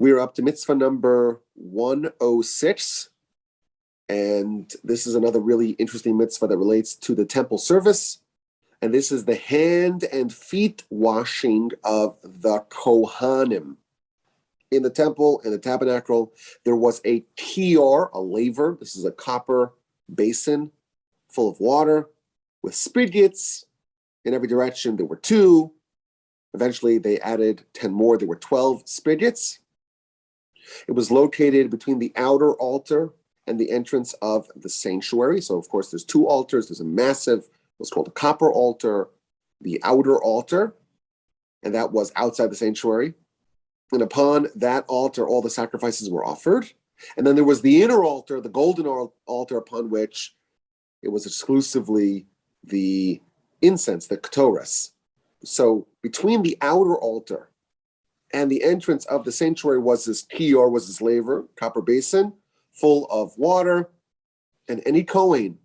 We're up to mitzvah number 106. And this is another really interesting mitzvah that relates to the temple service. And this is the hand and feet washing of the Kohanim. In the temple, in the tabernacle, there was a kior, a laver. This is a copper basin full of water with spigots in every direction. There were 2. Eventually, they added 10 more. There were 12 spigots. It was located between the outer altar and the entrance of the sanctuary. So, of course, there's 2 altars. There's a massive, what's called a copper altar, the outer altar, and that was outside the sanctuary. And upon that altar, all the sacrifices were offered. And then there was the inner altar, the golden altar, upon which it was exclusively the incense, the ketores. So between the outer altar and the entrance of the sanctuary was this kior, was this laver, copper basin, full of water. And any Kohen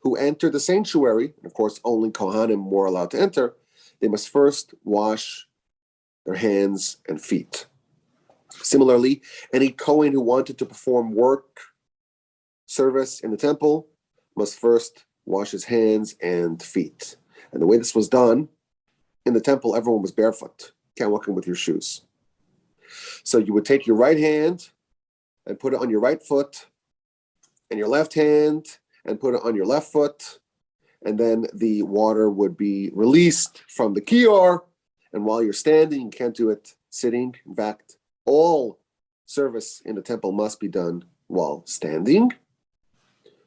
who entered the sanctuary, and of course only Kohanim were allowed to enter, they must first wash their hands and feet. Similarly, any Kohen who wanted to perform work, service in the temple, must first wash his hands and feet. And the way this was done, in the temple, everyone was barefoot. Can't walk in with your shoes. So you would take your right hand and put it on your right foot, and your left hand and put it on your left foot, and then the water would be released from the kior. And while you're standing, you can't do it sitting. In fact, all service in the temple must be done while standing.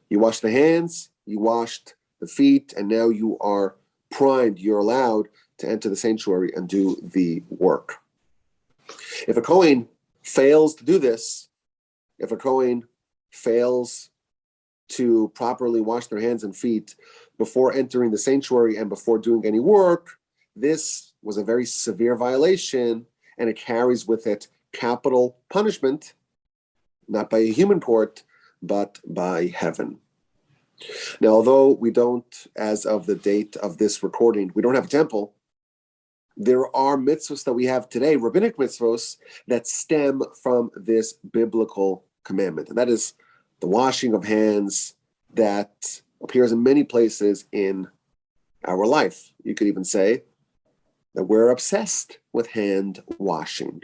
You wash the hands, you washed the feet, and now you are primed. You're allowed to enter the sanctuary and do the work. If a Kohen fails to do this, if a Kohen fails to properly wash their hands and feet before entering the sanctuary and before doing any work, this was a very severe violation, and it carries with it capital punishment, not by a human court, but by heaven. Now, although we don't, as of the date of this recording, we don't have a temple, there are mitzvahs that we have today, rabbinic mitzvahs, that stem from this biblical commandment. And that is the washing of hands that appears in many places in our life. You could even say that we're obsessed with hand washing.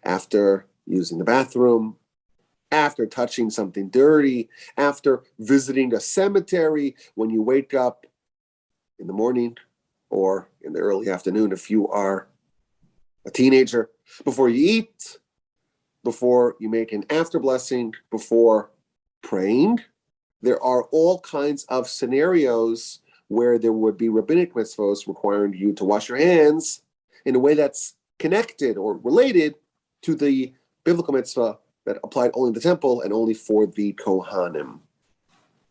After using the bathroom, after touching something dirty, after visiting a cemetery, when you wake up in the morning or in the early afternoon if you are a teenager, before you eat, before you make an after blessing, before praying. There are all kinds of scenarios where there would be rabbinic mitzvahs requiring you to wash your hands in a way that's connected or related to the biblical mitzvah that applied only in the temple and only for the Kohanim.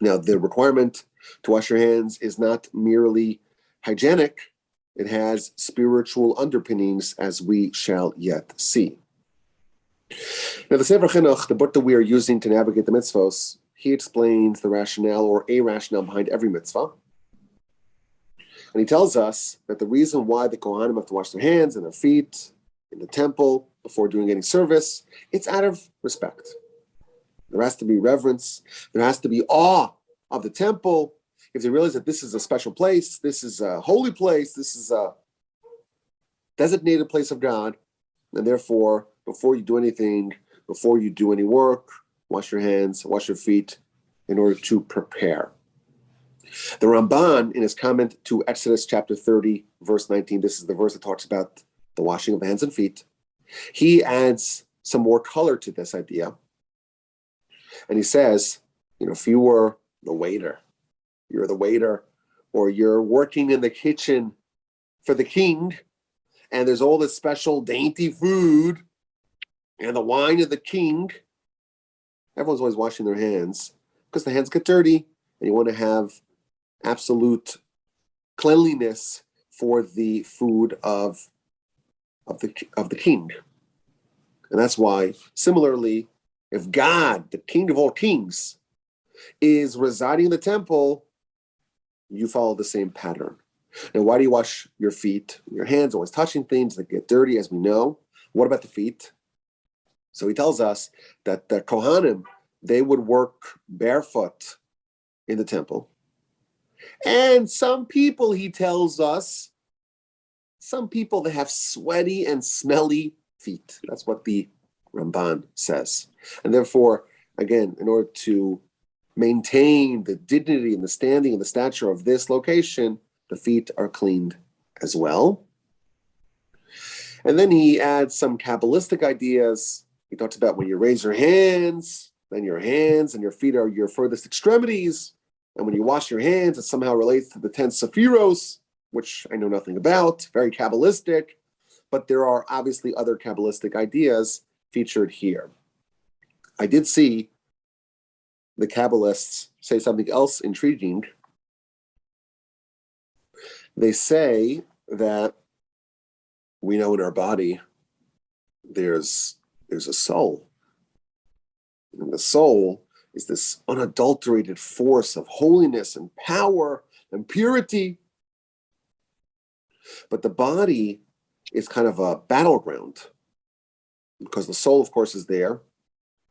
Now, the requirement to wash your hands is not merely hygienic, it has spiritual underpinnings, as we shall yet see. Now, the Sefer Chinuch, the book that we are using to navigate the mitzvahs, he explains the rationale or a rationale behind every mitzvah. And he tells us that the reason why the Kohanim have to wash their hands and their feet in the temple before doing any service, it's out of respect. There has to be reverence. There has to be awe of the temple. If they realize that this is a special place, this is a holy place, this is a designated place of God, and therefore, before you do anything, before you do any work, wash your hands, wash your feet in order to prepare. The Ramban, in his comment to Exodus chapter 30, verse 19, this is the verse that talks about the washing of the hands and feet. He adds some more color to this idea. And he says, if you were the waiter, you're the waiter, or you're working in the kitchen for the king, and there's all this special dainty food and the wine of the king, everyone's always washing their hands because the hands get dirty, and you want to have absolute cleanliness for the food of the king. And that's why, similarly, if God, the King of all kings, is residing in the temple, you follow the same pattern. Now, why do you wash your feet? Your hands always touching things that get dirty, as we know. What about the feet? So he tells us that the Kohanim, they would work barefoot in the temple. And some people, he tells us, some people, they have sweaty and smelly feet. That's what the Ramban says. And therefore, again, in order to maintain the dignity and the standing and the stature of this location, the feet are cleaned as well. And then he adds some Kabbalistic ideas. He talks about when you raise your hands, then your hands and your feet are your furthest extremities. And when you wash your hands, it somehow relates to the 10 Sephiros, which I know nothing about, very Kabbalistic. But there are obviously other Kabbalistic ideas featured here. I did see the Kabbalists say something else intriguing. They say that we know in our body there's a soul. And the soul is this unadulterated force of holiness and power and purity. But the body is kind of a battleground because the soul, of course, is there.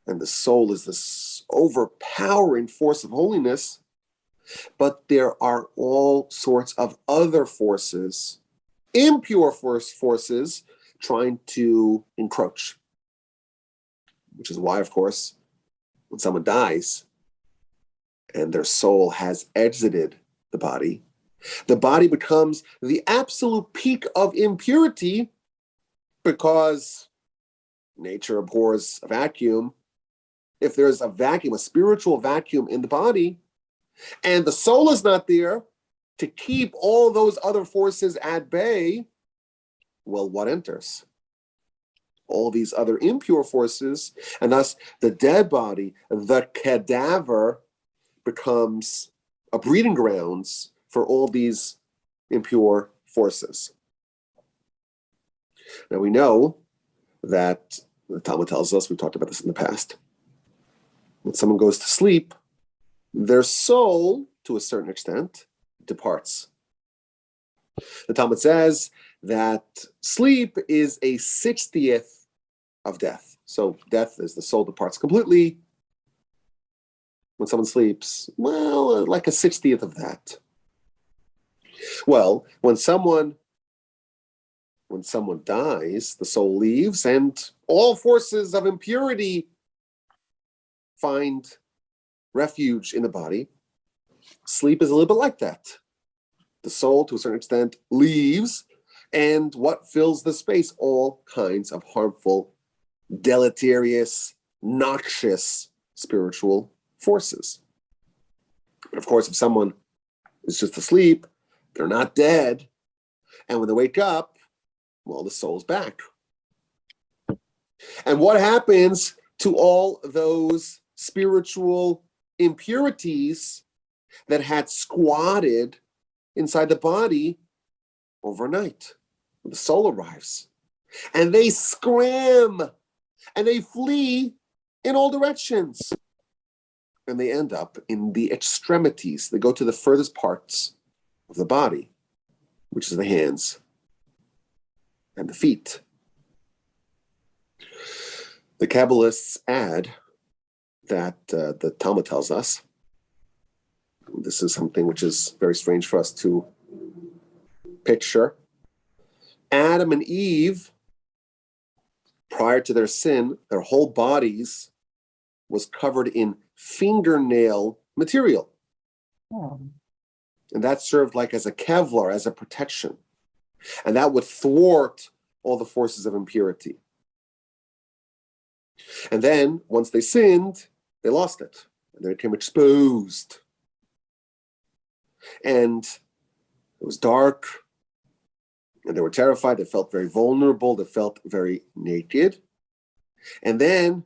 And the soul is this overpowering force of holiness. But there are all sorts of other forces, impure forces, trying to encroach. Which is why, of course, when someone dies and their soul has exited the body becomes the absolute peak of impurity because nature abhors a vacuum. If there's a vacuum, a spiritual vacuum in the body, and the soul is not there to keep all those other forces at bay, well, what enters? All these other impure forces, and thus the dead body, the cadaver, becomes a breeding grounds for all these impure forces. Now we know that the Talmud tells us, we talked about this in the past, when someone goes to sleep, their soul, to a certain extent, departs. The Talmud says that sleep is a 60th of death. So death is the soul departs completely. When someone sleeps, well, like a 60th of that. Well, when someone dies, the soul leaves, and all forces of impurity find refuge in the body. Sleep is a little bit like that. The soul, to a certain extent, leaves, and what fills the space? All kinds of harmful, deleterious, noxious spiritual forces. But of course, if someone is just asleep, they're not dead, and when they wake up, well, the soul's back. And what happens to all those spiritual impurities that had squatted inside the body overnight? The soul arrives, and they scram, and they flee in all directions, and they end up in the extremities. They go to the furthest parts of the body, which is the hands and the feet. The Kabbalists add that the Talmud tells us, this is something which is very strange for us to picture. Adam and Eve, prior to their sin, their whole bodies was covered in fingernail material. Oh. And that served like as a Kevlar, as a protection. And that would thwart all the forces of impurity. And then, once they sinned, they lost it. And they became exposed. And it was dark. And they were terrified. They felt very vulnerable. They felt very naked. And then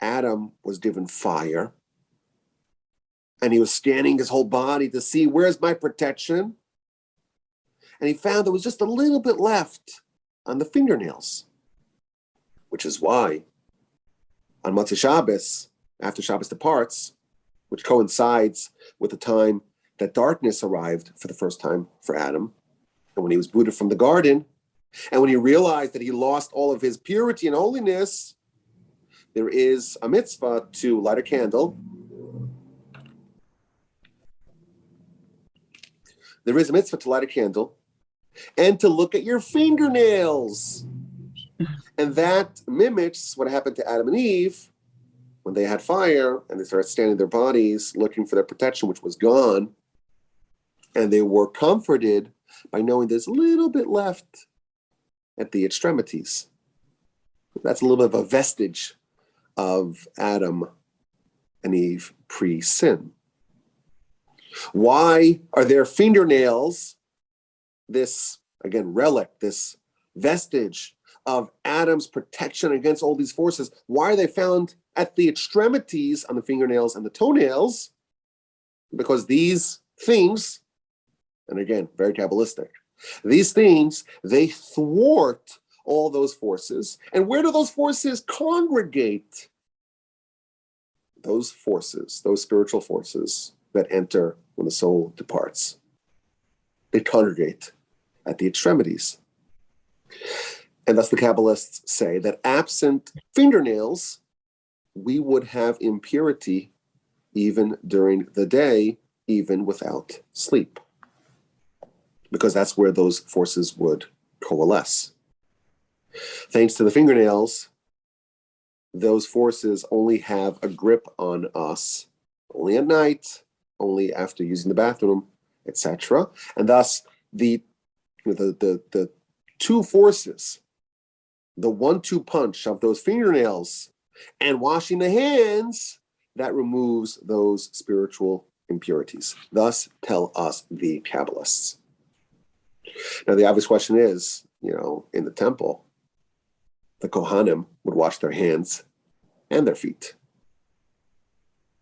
Adam was given fire. And he was scanning his whole body to see, where's my protection? And he found there was just a little bit left on the fingernails. Which is why on Motzei Shabbos, after Shabbos departs, which coincides with the time that darkness arrived for the first time for Adam, and when he was booted from the garden, And when he realized that he lost all of his purity and holiness, there is a mitzvah to light a candle. There is a mitzvah to light a candle and to look at your fingernails. And that mimics what happened to Adam and Eve when they had fire and they started standing their bodies looking for their protection, which was gone. And they were comforted by knowing there's a little bit left at the extremities. That's a little bit of a vestige of Adam and Eve pre-sin. Why are their fingernails this, again, relic, this vestige of Adam's protection against all these forces? Why are they found at the extremities on the fingernails and the toenails? Because these things, and again, very Kabbalistic, these things, they thwart all those forces. And where do those forces congregate? Those forces, those spiritual forces that enter when the soul departs. They congregate at the extremities. And thus the Kabbalists say that absent fingernails, we would have impurity even during the day, even without sleep. Because that's where those forces would coalesce. Thanks to the fingernails, those forces only have a grip on us only at night, only after using the bathroom, etc. And thus the two forces, the 1-2 punch of those fingernails and washing the hands, that removes those spiritual impurities. Thus tell us the Kabbalists. Now the obvious question is, in the temple, the Kohanim would wash their hands and their feet.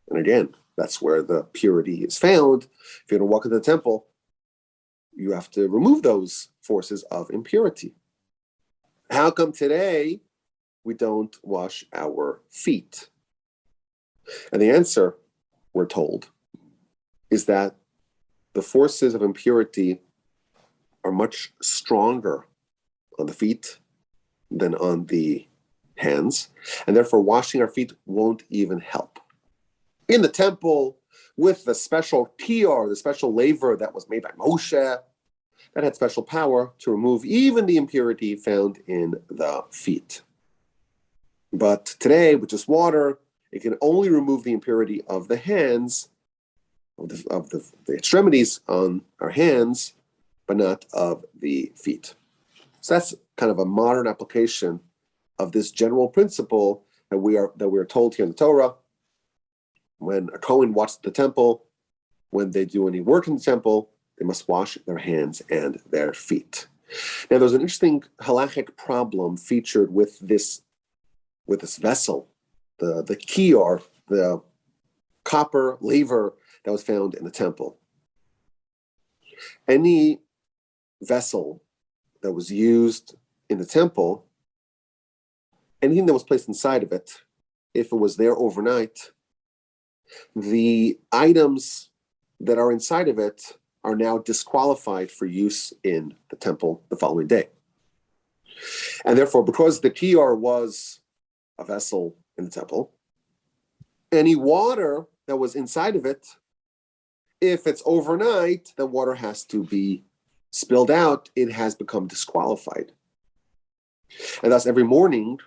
And again, that's where the purity is found. If you're going to walk into the temple, you have to remove those forces of impurity. How come today we don't wash our feet? And the answer, we're told, is that the forces of impurity are much stronger on the feet than on the hands, and therefore washing our feet won't even help. In the temple, with the special tior, the special laver that was made by Moshe, that had special power to remove even the impurity found in the feet. But today, with just water, it can only remove the impurity of the hands, of the extremities on our hands, but not of the feet. So that's kind of a modern application of this general principle that we are told here in the Torah. When a Kohen watches the temple, when they do any work in the temple, they must wash their hands and their feet. Now, there's an interesting halachic problem featured with this vessel, the kior, the copper laver that was found in the temple. Any vessel that was used in the temple, anything that was placed inside of it, if it was there overnight, the items that are inside of it are now disqualified for use in the temple the following day. And therefore, because the kior was a vessel in the temple, any water that was inside of it, if it's overnight, the water has to be spilled out. It has become disqualified. And thus, every morning,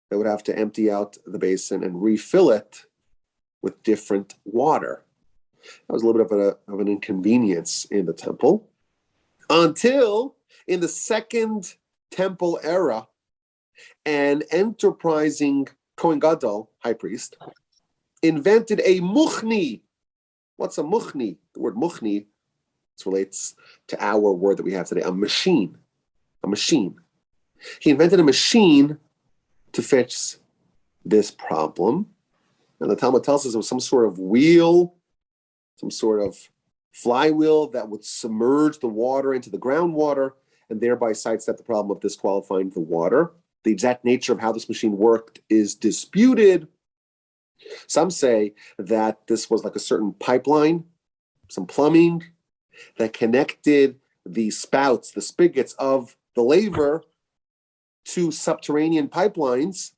they would have to empty out the basin and refill it with different water. That was a little bit of an inconvenience in the temple, until in the second temple era, an enterprising Kohen Gadol, high priest, invented a muchni. What's a muchni? The word muchni relates to our word that we have today, a machine. A machine. He invented a machine to fix this problem. And the Talmud tells us it was some sort of wheel, some sort of flywheel that would submerge the water into the groundwater and thereby sidestep the problem of disqualifying the water. The exact nature of how this machine worked is disputed. Some say that this was like a certain pipeline, some plumbing that connected the spouts, the spigots of the laver to subterranean pipelines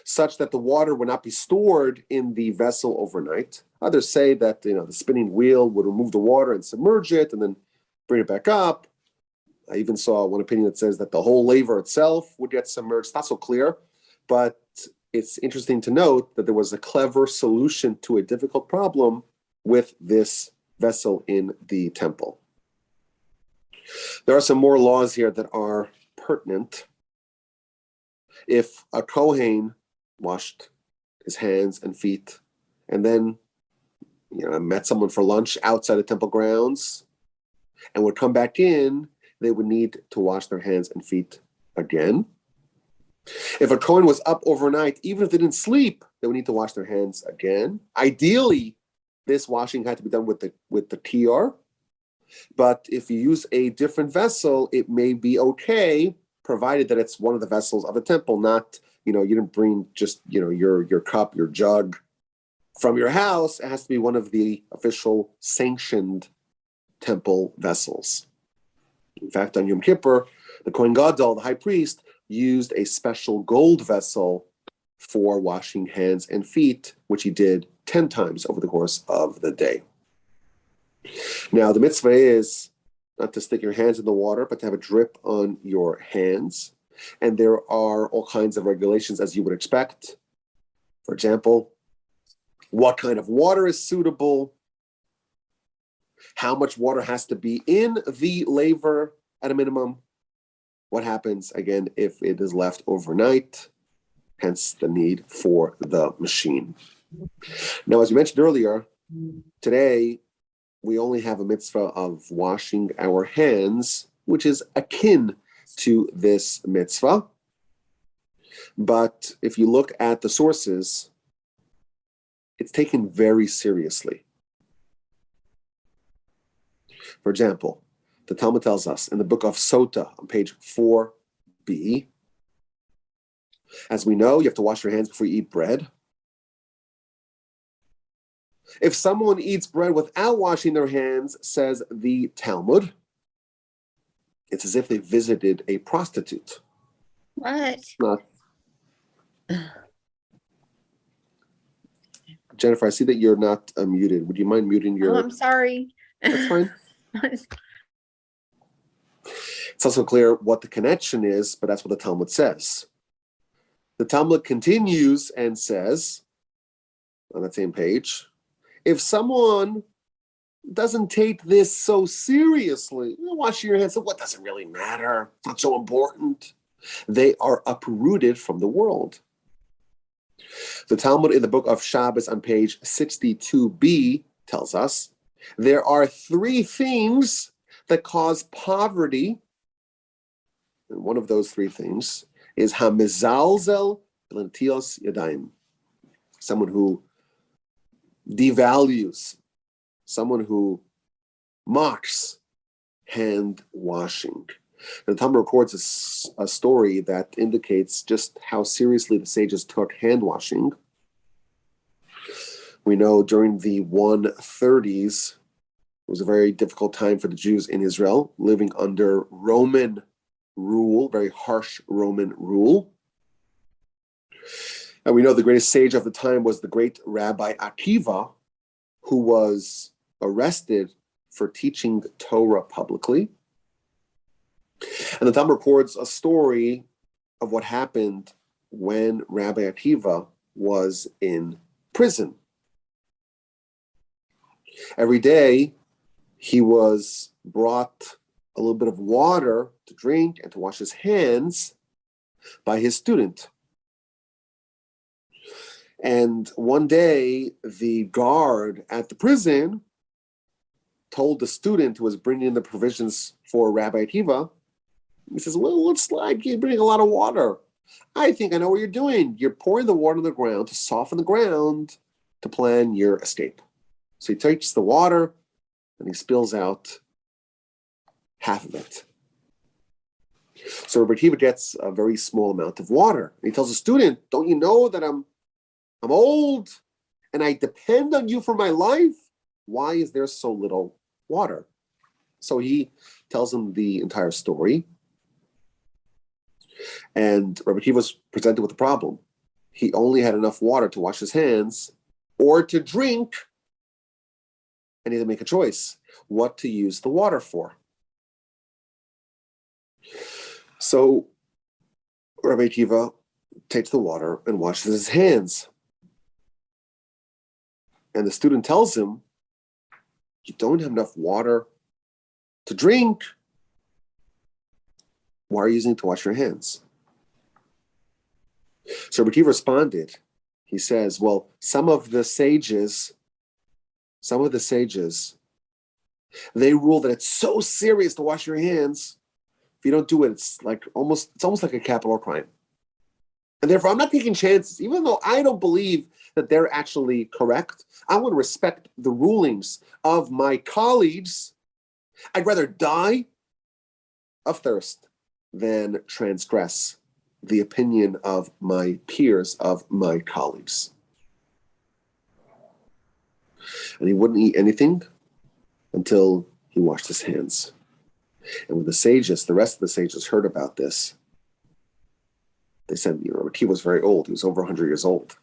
such that the water would not be stored in the vessel overnight. Others say that the spinning wheel would remove the water and submerge it and then bring it back up. I even saw one opinion that says that the whole laver itself would get submerged. It's not so clear, but it's interesting to note that there was a clever solution to a difficult problem with this vessel in the temple. There are some more laws here that are pertinent. If a Kohen washed his hands and feet and then met someone for lunch outside the temple grounds and would come back in, they would need to wash their hands and feet again. If a Kohen was up overnight, even if they didn't sleep, they would need to wash their hands again. Ideally, this washing had to be done with the tior. But if you use a different vessel, it may be okay, provided that it's one of the vessels of a temple, not, you didn't bring just, your cup, your jug from your house. It has to be one of the official sanctioned temple vessels. In fact, on Yom Kippur, the Kohen Gadol, the high priest, used a special gold vessel for washing hands and feet, which he did 10 times over the course of the day. Now, the mitzvah is not to stick your hands in the water, but to have a drip on your hands. And there are all kinds of regulations, as you would expect. For example, what kind of water is suitable, how much water has to be in the laver at a minimum, what happens, again, if it is left overnight, hence the need for the machine. Now, as we mentioned earlier, today we only have a mitzvah of washing our hands, which is akin to this mitzvah. But if you look at the sources, it's taken very seriously. For example, the Talmud tells us in the book of Sota on page 4b, as we know, you have to wash your hands before you eat bread. If someone eats bread without washing their hands, says the Talmud, it's as if they visited a prostitute. What? Not. Jennifer, I see that you're not muted. Would you mind muting your... Oh, I'm sorry. That's fine. It's also clear what the connection is, but that's what the Talmud says. The Talmud continues and says, on that same page, if someone doesn't take this so seriously, washing your hands, so what does it really matter? It's not so important. They are uprooted from the world. The Talmud in the book of Shabbos on page 62b tells us there are three things that cause poverty. And one of those three things is hamizalzel b'netilas yadayim, someone who devalues, someone who mocks hand washing. And the Talmud records a story that indicates just how seriously the sages took hand washing. We know during the 130s, it was a very difficult time for the Jews in Israel, living under Roman rule, very harsh Roman rule. And we know the greatest sage of the time was the great Rabbi Akiva, who was arrested for teaching Torah publicly. And the Talmud records a story of what happened when Rabbi Akiva was in prison. Every day, he was brought a little bit of water to drink and to wash his hands by his student. And one day, the guard at the prison told the student who was bringing the provisions for Rabbi Akiva, he says, well, looks like you're bringing a lot of water. I think I know what you're doing. You're pouring the water on the ground to soften the ground to plan your escape. So he takes the water and he spills out half of it. So Rabbi Akiva gets a very small amount of water. And he tells the student, don't you know that I'm old and I depend on you for my life? Why is there so little water? So he tells him the entire story. And Rabbi Akiva was presented with a problem. He only had enough water to wash his hands or to drink, and he had to make a choice what to use the water for. So Rabbi Akiva takes the water and washes his hands. And the student tells him, you don't have enough water to drink. Why are you using it to wash your hands? So Rabbi Akiva responded. He says, well, some of the sages, they rule that it's so serious to wash your hands. If you don't do it, it's almost like a capital crime. And therefore, I'm not taking chances, even though I don't believe that they're actually correct. I want to respect the rulings of my colleagues. I'd rather die of thirst than transgress the opinion of my peers, of my colleagues. And he wouldn't eat anything until he washed his hands. And when the rest of the sages heard about this, they said, Rabbi Akiva was very old. He was over 100 years old.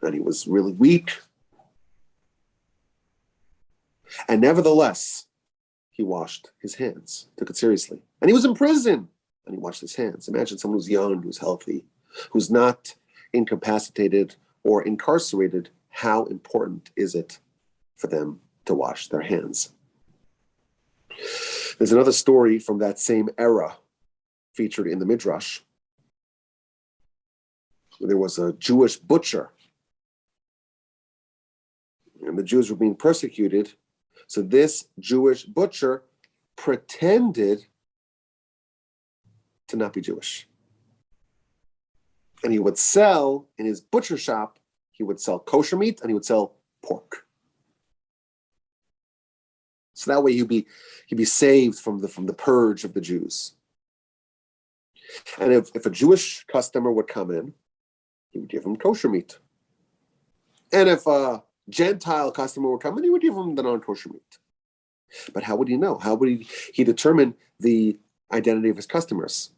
And he was really weak. And nevertheless, he washed his hands, took it seriously. And he was in prison, and he washed his hands. Imagine someone who's young, who's healthy, who's not incapacitated or incarcerated. How important is it for them to wash their hands? There's another story from that same era featured in the Midrash. There was a Jewish butcher, and the Jews were being persecuted. So this Jewish butcher pretended to not be Jewish. And he would sell, in his butcher shop, he would sell kosher meat and he would sell pork. So that way he'd be saved from the purge of the Jews. And if a Jewish customer would come in, he would give him kosher meat. And if a Gentile customer would come in, he would give him the non-kosher meat. But how would he know? How would he determine the identity of his customers?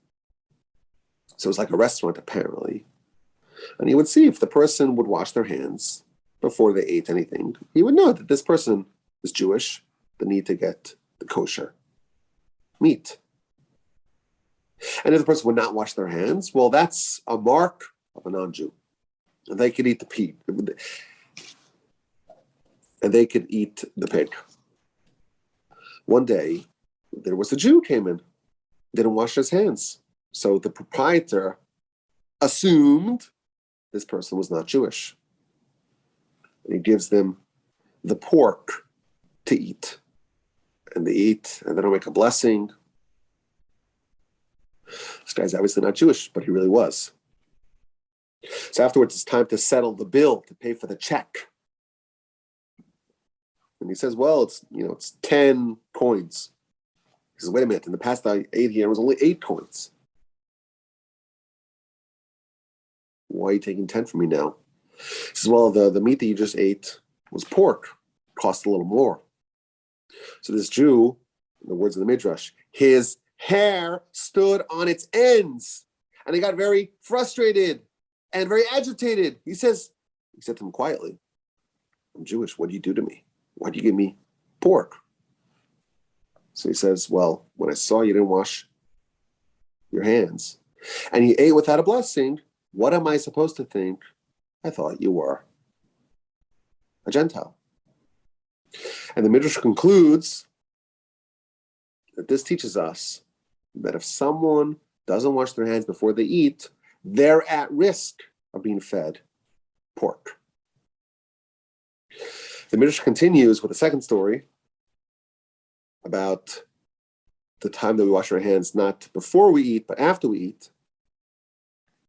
So it was like a restaurant, apparently. And he would see if the person would wash their hands before they ate anything. He would know that this person is Jewish, they need to get the kosher meat. And if the person would not wash their hands, well, that's a mark of a non-Jew. And they could eat the pig. And they could eat the pig. One day, there was a Jew who came in, didn't wash his hands. So the proprietor assumed this person was not Jewish. And he gives them the pork to eat. And they eat, and they don't make a blessing. This guy's obviously not Jewish, but he really was. So afterwards, it's time to settle the bill, to pay for the check. And he says, well, it's 10 coins. He says, wait a minute, in the past I ate here, it was only 8 coins. Why are you taking 10 from me now? He says, well, the meat that you just ate was pork. It cost a little more. So this Jew, in the words of the Midrash, his hair stood on its ends. And he got very frustrated and very agitated. He said to him quietly, I'm Jewish. What do you do to me? Why do you give me pork? So he says, well, when I saw you didn't wash your hands and you ate without a blessing, what am I supposed to think? I thought you were a Gentile. And the Midrash concludes that this teaches us that if someone doesn't wash their hands before they eat, they're at risk of being fed pork. The Midrash continues with a second story about the time that we wash our hands, not before we eat, but after we eat.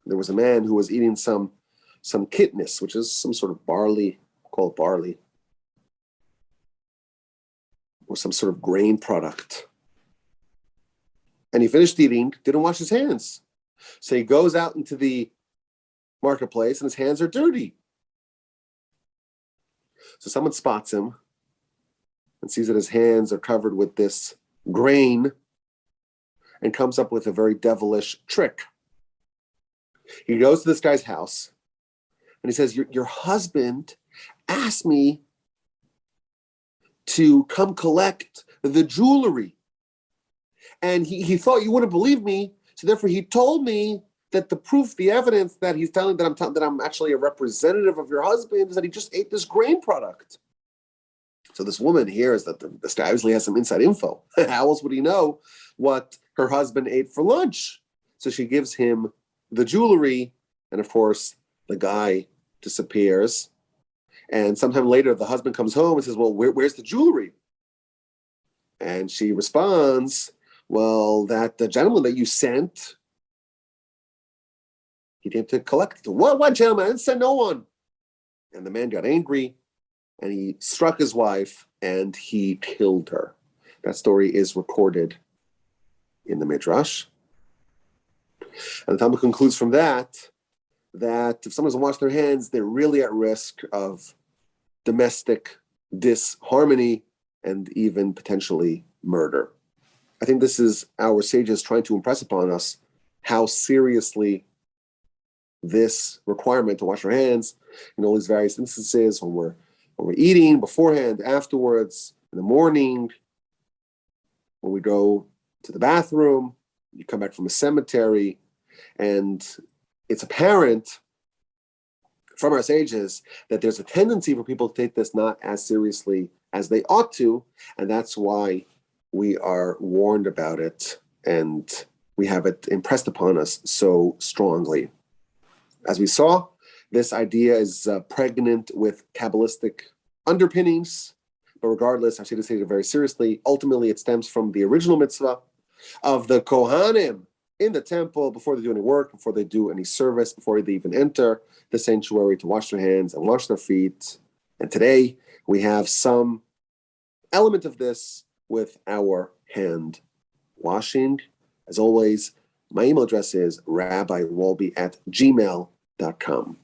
There was a man who was eating some kitnis, which is some sort of barley, called barley, or some sort of grain product. And he finished eating, didn't wash his hands. So he goes out into the marketplace and his hands are dirty. So someone spots him and sees that his hands are covered with this grain and comes up with a very devilish trick. He goes to this guy's house and he says, your husband asked me to come collect the jewelry. And he thought you wouldn't believe me. So therefore he told me that the proof, the evidence that he's telling that I'm actually a representative of your husband is that he just ate this grain product. So this woman hears that this guy obviously has some inside info. How else would he know what her husband ate for lunch? So she gives him the jewelry, and of course, the guy disappears. And sometime later, the husband comes home and says, well, where's the jewelry? And she responds, well, that the gentleman that you sent, he came to collect it. What gentleman? I didn't send no one. And the man got angry, and he struck his wife, and he killed her. That story is recorded in the Midrash. And the Talmud concludes from that if someone doesn't wash their hands, they're really at risk of domestic disharmony and even potentially murder. I think this is our sages trying to impress upon us how seriously this requirement to wash our hands in all these various instances when we're eating, beforehand, afterwards, in the morning, when we go to the bathroom, you come back from a cemetery, and it's apparent from our sages that there's a tendency for people to take this not as seriously as they ought to, and that's why we are warned about it, and we have it impressed upon us so strongly. As we saw, this idea is pregnant with Kabbalistic underpinnings, but regardless, our sages take it very seriously. Ultimately, it stems from the original mitzvah of the Kohanim in the temple before they do any work, before they do any service, before they even enter the sanctuary to wash their hands and wash their feet. And today we have some element of this with our hand washing. As always, my email address is rabbiwolbe@gmail.com.